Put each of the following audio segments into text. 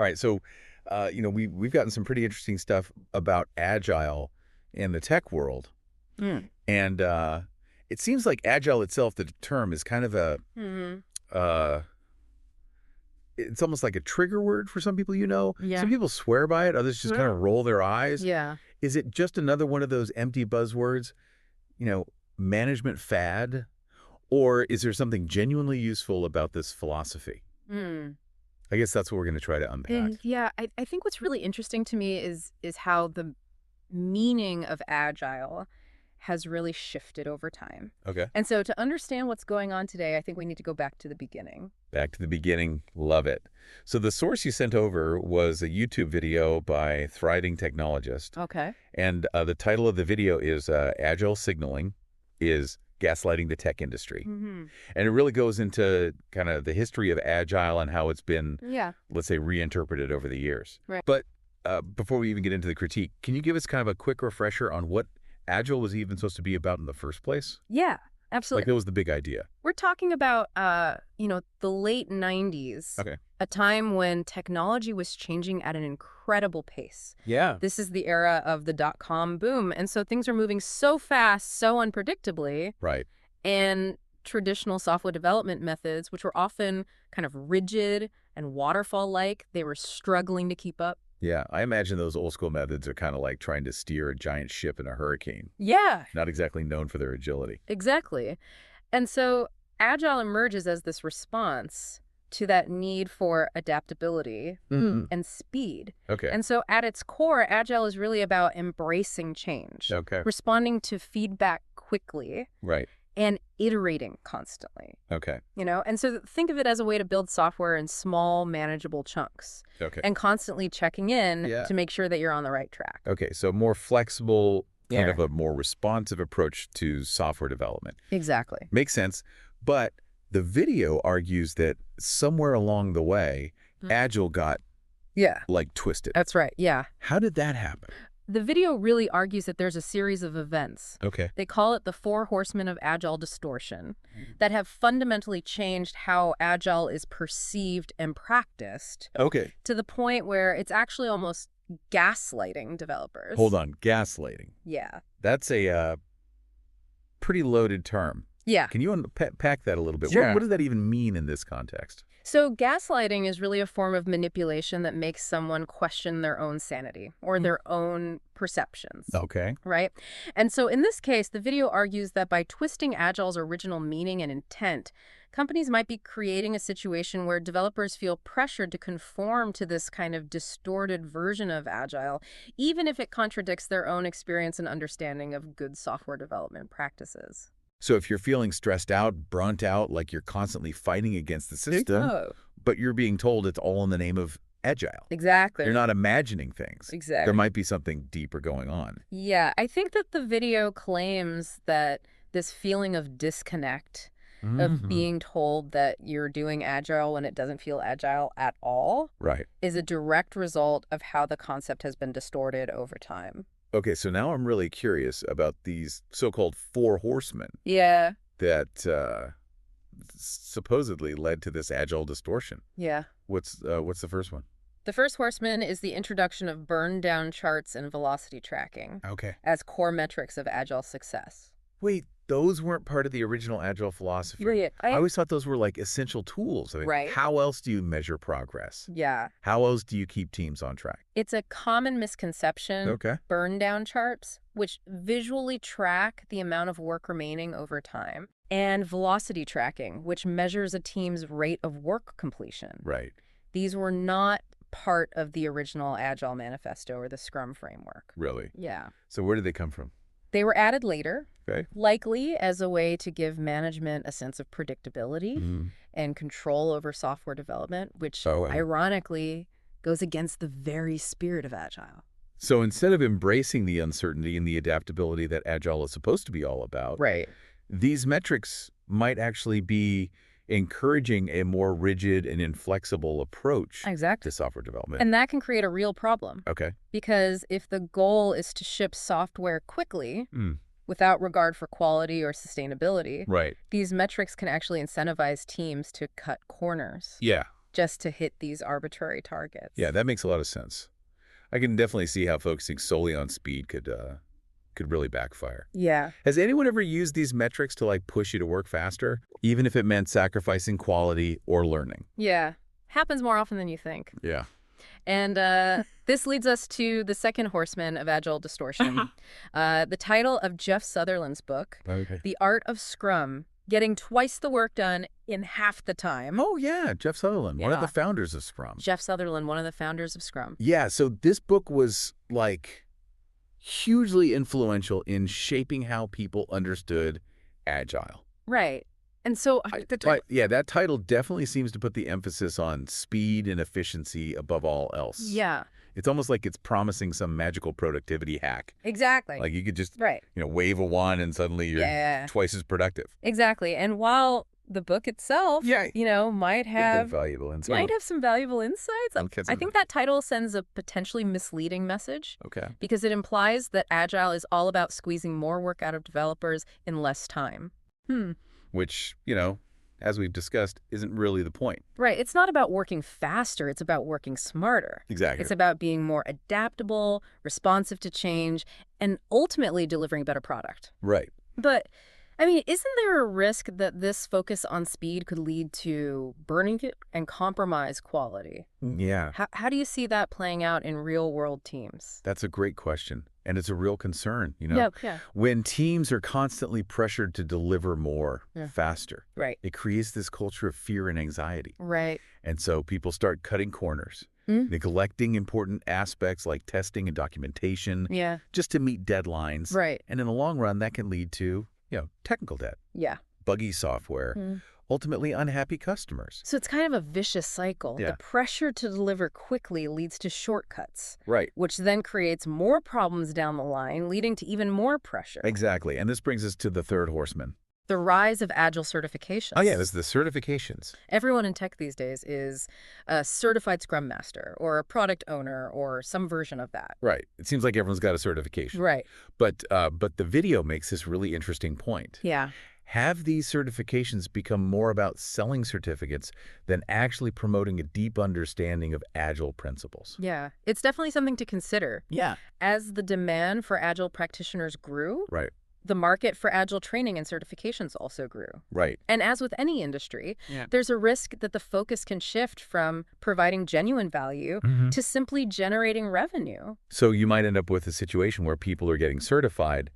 All right, so we've gotten some pretty interesting stuff about agile in the tech world, Mm. and it seems like agile itself, the term, is kind of a Hmm. uh, it's almost like a trigger word for some people. Yeah. Some people swear by it, others just kind Yeah. of roll their eyes. Yeah. Is it just another one of those empty buzzwords, you know, management fad, or is there something genuinely useful about this philosophy? Mm. I guess that's what we're going to try to unpack. Yeah, I think what's really interesting to me is how the meaning of agile has really shifted over time. Okay. And so to understand what's going on today, I think we need to go back to the beginning. Back to the beginning. Love it. So the source you sent over was a YouTube video by thriving technologist. Okay. And the title of the video is Agile Signaling is Gaslighting the Tech Industry. Mm-hmm. And it really goes into kind of the history of Agile and how it's been, Yeah. let's say, reinterpreted over the years. Right. But before we even get into the critique, can you give us kind of a quick refresher on what Agile was even supposed to be about in the first place? Yeah, Like, absolutely. that was the big idea. We're talking about, the late 90s, Okay. a time when technology was changing at an incredible pace. Yeah. This is the era of the dot-com boom. And so things are moving so fast, so unpredictably, Right. and traditional software development methods, which were often kind of rigid and waterfall-like, they were struggling to keep up. Yeah, I imagine those old school methods are kind of like trying to steer a giant ship in a hurricane. Yeah, Not exactly known for their agility. exactly. And so Agile emerges as this response to that need for adaptability and speed. Okay. And so at its core, Agile is really about embracing change, Okay. responding to feedback quickly, Right. and iterating constantly. Okay. And so think of it as a way to build software in small, manageable chunks Okay. and constantly checking in Yeah. to make sure that you're on the right track. Okay. So more flexible, kind Yeah. of a more responsive approach to software development. Exactly. Makes sense. But the video argues that somewhere along the way, Agile got Yeah, like twisted. that's right. Yeah. How did that happen? The video really argues that there's a series of events. Okay. They call it the 4 horsemen of Agile distortion that have fundamentally changed how Agile is perceived and practiced Okay. to the point where it's actually almost gaslighting developers. Hold on. Gaslighting. Yeah. That's a pretty loaded term. Yeah. Can you unpack that a little bit? Sure. What does that even mean in this context? So gaslighting is really a form of manipulation that makes someone question their own sanity or their own perceptions. Okay. Right? And so in this case, the video argues that by twisting Agile's original meaning and intent, companies might be creating a situation where developers feel pressured to conform to this kind of distorted version of Agile, even if it contradicts their own experience and understanding of good software development practices. So if you're feeling stressed out, burnt out, like you're constantly fighting against the system, but you're being told it's all in the name of agile. Exactly. You're not imagining things. Exactly. There might be something deeper going on. Yeah, I think that the video claims that this feeling of disconnect, of being told that you're doing agile when it doesn't feel agile at all, Right. is a direct result of how the concept has been distorted over time. Okay, so now I'm really curious about these so-called 4 horsemen Yeah. that supposedly led to this agile distortion. Yeah. What's the first one? The first horseman is the introduction of burn-down charts and velocity tracking Okay. as core metrics of agile success. Wait, those weren't part of the original agile philosophy. Right. I always thought those were like essential tools. I mean, Right. How else do you measure progress? Yeah. How else do you keep teams on track? It's a common misconception, Okay. burn-down charts, which visually track the amount of work remaining over time, and velocity tracking, which measures a team's rate of work completion. Right. These were not part of the original Agile manifesto or the Scrum framework. Really? Yeah. So where did they come from? They were added later, Okay. likely as a way to give management a sense of predictability and control over software development, which ironically goes against the very spirit of Agile. So instead of embracing the uncertainty and the adaptability that Agile is supposed to be all about, Right. these metrics might actually be encouraging a more rigid and inflexible approach Exactly. to software development. And that can create a real problem. Okay. Because if the goal is to ship software quickly, without regard for quality or sustainability, Right. these metrics can actually incentivize teams to cut corners. Yeah. just to hit these arbitrary targets. Yeah, that makes a lot of sense. I can definitely see how focusing solely on speed could really backfire. Yeah. Has anyone ever used these metrics to like push you to work faster, even if it meant sacrificing quality or learning? Yeah. Happens more often than you think. Yeah. And this leads us to the second horseman of Agile distortion. The title of Jeff Sutherland's book, Okay. The Art of Scrum, Getting Twice the Work Done in Half the Time. Oh, yeah, Jeff Sutherland, one of Yeah. the founders of Scrum. Jeff Sutherland, one of the founders of Scrum. Yeah, so this book was like hugely influential in shaping how people understood Agile. Right. And so That title definitely seems to put the emphasis on speed and efficiency above all else. yeah, It's almost like it's promising some magical productivity hack. exactly. Like you could just, Right. wave a wand and suddenly you're Yeah. twice as productive. Exactly. And while the book itself, Yeah. might have Valuable insight. might have some valuable insights, Okay, I think that title sends a potentially misleading message Okay. because it implies that Agile is all about squeezing more work out of developers in less time. Which, as we've discussed, isn't really the point. Right. It's not about working faster. It's about working smarter. Exactly. It's about being more adaptable, responsive to change, and ultimately delivering better product. Right. But, I mean, isn't there a risk that this focus on speed could lead to burning it and compromise quality? Yeah. How do you see that playing out in real-world teams? That's a great question. And it's a real concern, Yeah. When teams are constantly pressured to deliver more faster, Right. it creates this culture of fear and anxiety. Right. And so people start cutting corners, neglecting important aspects like testing and documentation Yeah. just to meet deadlines. Right. And in the long run, that can lead to, technical debt, Yeah. buggy software, ultimately unhappy customers. So it's kind of a vicious cycle. Yeah. The pressure to deliver quickly leads to shortcuts, Right. which then creates more problems down the line, leading to even more pressure. Exactly. And this brings us to the third horseman. The rise of Agile certifications. Oh, yeah, this is the certifications. Everyone in tech these days is a certified Scrum Master or a product owner or some version of that. Right. It seems like everyone's got a certification. Right. But the video makes this really interesting point. Yeah. Have these certifications become more about selling certificates than actually promoting a deep understanding of Agile principles? Yeah. It's definitely something to consider. Yeah. As the demand for Agile practitioners grew, Right. the market for Agile training and certifications also grew. Right. And as with any industry, Yeah. there's a risk that the focus can shift from providing genuine value to simply generating revenue. So you might end up with a situation where people are getting certified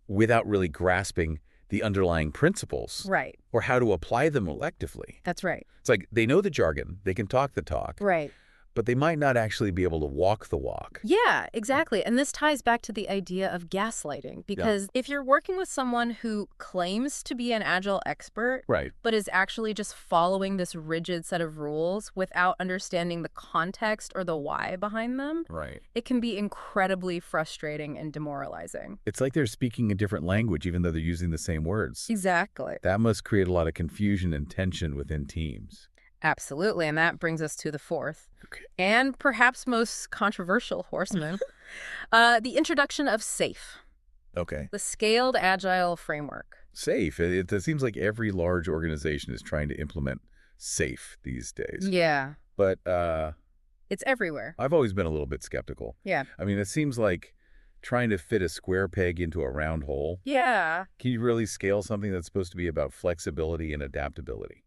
without really grasping the underlying principles Right. or how to apply them electively. That's right. It's like they know the jargon, they can talk the talk, Right. but they might not actually be able to walk the walk. Yeah, exactly. And this ties back to the idea of gaslighting, because if you're working with someone who claims to be an Agile expert, Right. but is actually just following this rigid set of rules without understanding the context or the why behind them, Right. it can be incredibly frustrating and demoralizing. It's like they're speaking a different language even though they're using the same words. Exactly. That must create a lot of confusion and tension within teams. Absolutely. And that brings us to the fourth Okay. and perhaps most controversial horseman, the introduction of SAFE, Okay. the Scaled Agile Framework. SAFE. It seems like every large organization is trying to implement SAFE these days. Yeah. But It's everywhere. I've always been a little bit skeptical. Yeah. I mean, it seems like trying to fit a square peg into a round hole. Yeah. Can you really scale something that's supposed to be about flexibility and adaptability?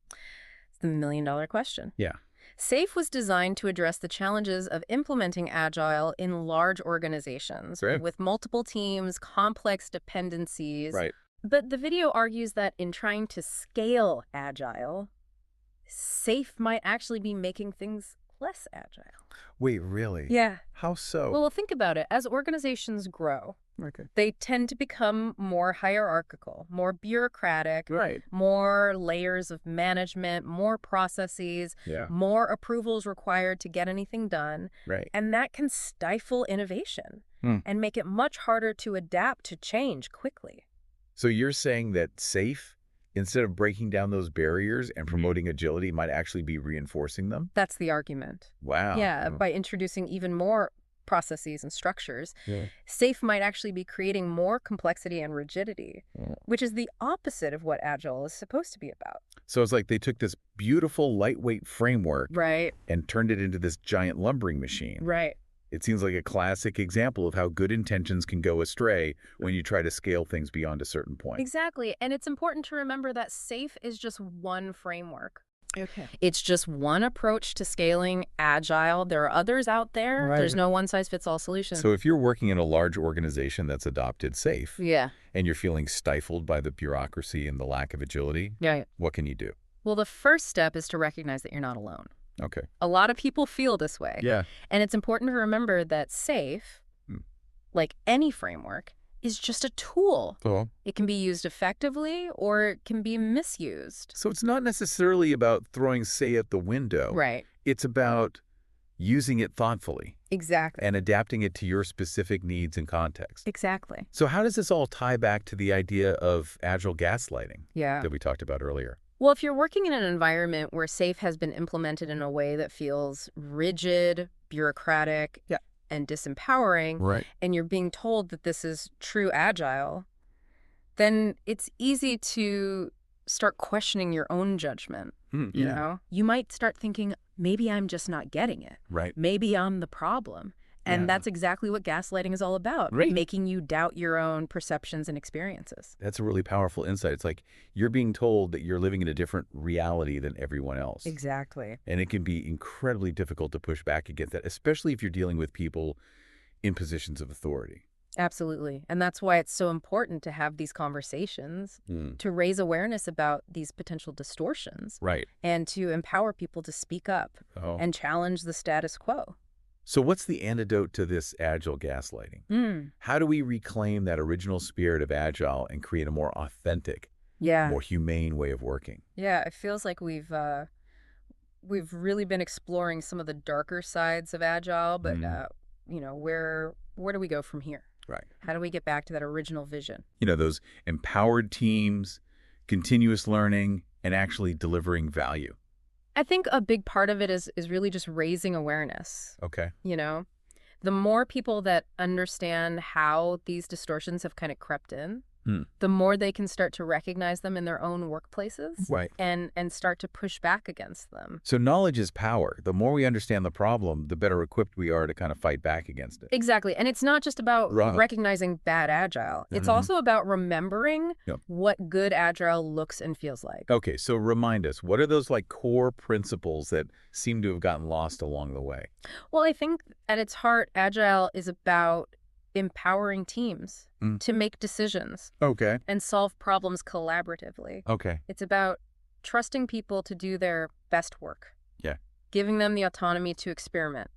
It's the million-dollar question. Yeah. SAFE was designed to address the challenges of implementing Agile in large organizations Great. with multiple teams, complex dependencies. Right. But the video argues that in trying to scale Agile, SAFE might actually be making things less agile. Wait, really? Yeah. How so? Well, think about it. As organizations grow, Okay. they tend to become more hierarchical, more bureaucratic, Right. more layers of management, more processes, Yeah. more approvals required to get anything done. Right. And that can stifle innovation Hmm. and make it much harder to adapt to change quickly. So you're saying that SAFE, instead of breaking down those barriers and promoting agility, might actually be reinforcing them? That's the argument. Wow. Yeah, Oh. by introducing even more processes and structures, Yeah. SAFe might actually be creating more complexity and rigidity, Yeah. which is the opposite of what Agile is supposed to be about. So it's like they took this beautiful, lightweight framework Right, and turned it into this giant lumbering machine. right. It seems like a classic example of how good intentions can go astray when you try to scale things beyond a certain point. Exactly. And it's important to remember that SAFe is just one framework. Okay. It's just one approach to scaling Agile. There are others out there. Right. There's no one-size-fits-all solution. So if you're working in a large organization that's adopted SAFe, Yeah. and you're feeling stifled by the bureaucracy and the lack of agility, Yeah. what can you do? Well, the first step is to recognize that you're not alone. Okay. A lot of people feel this way. Yeah. And it's important to remember that SAFe, like any framework, is just a tool. Oh. It can be used effectively or it can be misused. So it's not necessarily about throwing SAFe at the window. Right. It's about using it thoughtfully Exactly. and adapting it to your specific needs and context. Exactly. So how does this all tie back to the idea of agile gaslighting Yeah. that we talked about earlier? Well, if you're working in an environment where SAFe has been implemented in a way that feels rigid, bureaucratic, and disempowering, Right. and you're being told that this is true Agile, then it's easy to start questioning your own judgment. You know? You might start thinking, maybe I'm just not getting it. Right. Maybe I'm the problem. And Yeah. that's exactly what gaslighting is all about, Right. making you doubt your own perceptions and experiences. That's a really powerful insight. It's like you're being told that you're living in a different reality than everyone else. Exactly. And it can be incredibly difficult to push back against that, especially if you're dealing with people in positions of authority. Absolutely. And that's why it's so important to have these conversations, to raise awareness about these potential distortions, Right. and to empower people to speak up Oh. and challenge the status quo. So what's the antidote to this agile gaslighting? How do we reclaim that original spirit of agile and create a more authentic, Yeah. more humane way of working? Yeah, it feels like we've really been exploring some of the darker sides of Agile, but you know, where do we go from here? Right. How do we get back to that original vision? You know, those empowered teams, continuous learning, and actually delivering value. I think a big part of it is really just raising awareness. Okay. You know, the more people that understand how these distortions have kind of crept in, the more they can start to recognize them in their own workplaces, Right. and start to push back against them. So knowledge is power. The more we understand the problem, the better equipped we are to kind of fight back against it. Exactly. And it's not just about Right. recognizing bad Agile. It's also about remembering what good Agile looks and feels like. Okay, so remind us, what are those like core principles that seem to have gotten lost along the way? Well, I think at its heart, Agile is about empowering teams to make decisions Okay. and solve problems collaboratively. Okay. It's about trusting people to do their best work. Yeah. Giving them the autonomy to experiment.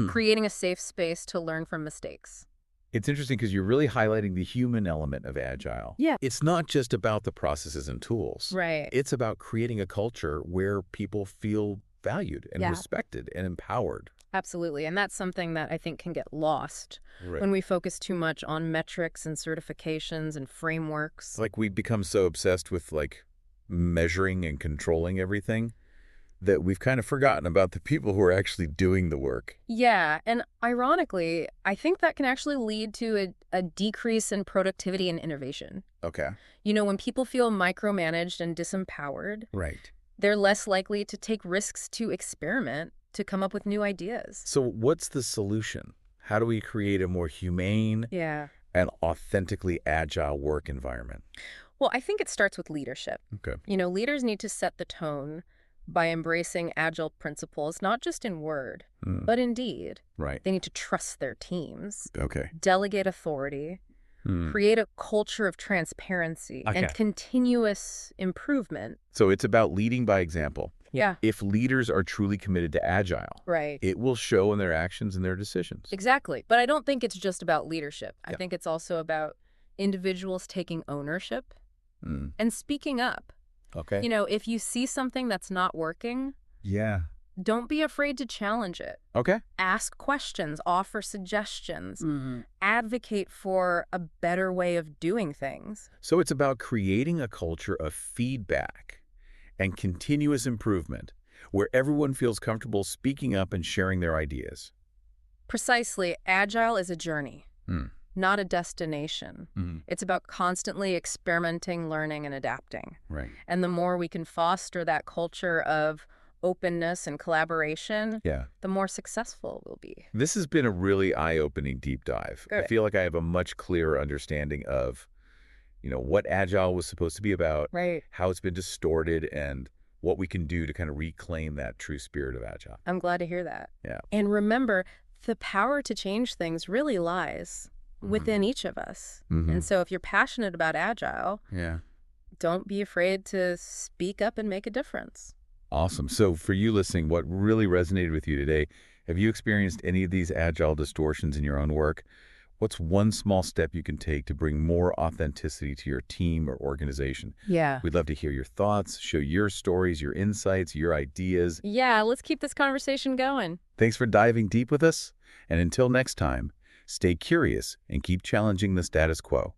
Creating a safe space to learn from mistakes. It's interesting because you're really highlighting the human element of Agile. Yeah. It's not just about the processes and tools. Right. It's about creating a culture where people feel valued and respected and empowered. Absolutely. And that's something that I think can get lost Right. when we focus too much on metrics and certifications and frameworks. It's like we become so obsessed with like measuring and controlling everything that we've kind of forgotten about the people who are actually doing the work. Yeah. And ironically, I think that can actually lead to a decrease in productivity and innovation. Okay. You know, when people feel micromanaged and disempowered, Right. they're less likely to take risks to experiment, to come up with new ideas. So what's the solution? How do we create a more humane Yeah. and authentically agile work environment? Well, I think it starts with leadership. Okay. You know, leaders need to set the tone by embracing Agile principles, not just in word, but in deed. Right. They need to trust their teams, Okay. delegate authority, create a culture of transparency and continuous improvement. So it's about leading by example. Yeah. If leaders are truly committed to agile, Right. it will show in their actions and their decisions. Exactly. But I don't think it's just about leadership. I think it's also about individuals taking ownership and speaking up. Okay. You know, if you see something that's not working, Yeah. don't be afraid to challenge it. Okay. Ask questions, offer suggestions, advocate for a better way of doing things. So it's about creating a culture of feedback and continuous improvement where everyone feels comfortable speaking up and sharing their ideas. Precisely. Agile is a journey, Hmm. not a destination. Mhm. It's about constantly experimenting, learning, and adapting. Right. And the more we can foster that culture of openness and collaboration, Yeah. the more successful we'll be. This has been a really eye-opening deep dive. I Good. feel like I have a much clearer understanding of, what Agile was supposed to be about, Right. how it's been distorted, and what we can do to kind of reclaim that true spirit of Agile. I'm glad to hear that. Yeah. And remember, the power to change things really lies within each of us. Mhm. And so if you're passionate about Agile, Yeah. don't be afraid to speak up and make a difference. Awesome. So for you listening, what really resonated with you today, have you experienced any of these Agile distortions in your own work? What's one small step you can take to bring more authenticity to your team or organization? Yeah. We'd love to hear your thoughts, show your stories, your insights, your ideas. Yeah, let's keep this conversation going. Thanks for diving deep with us. And until next time, stay curious and keep challenging the status quo.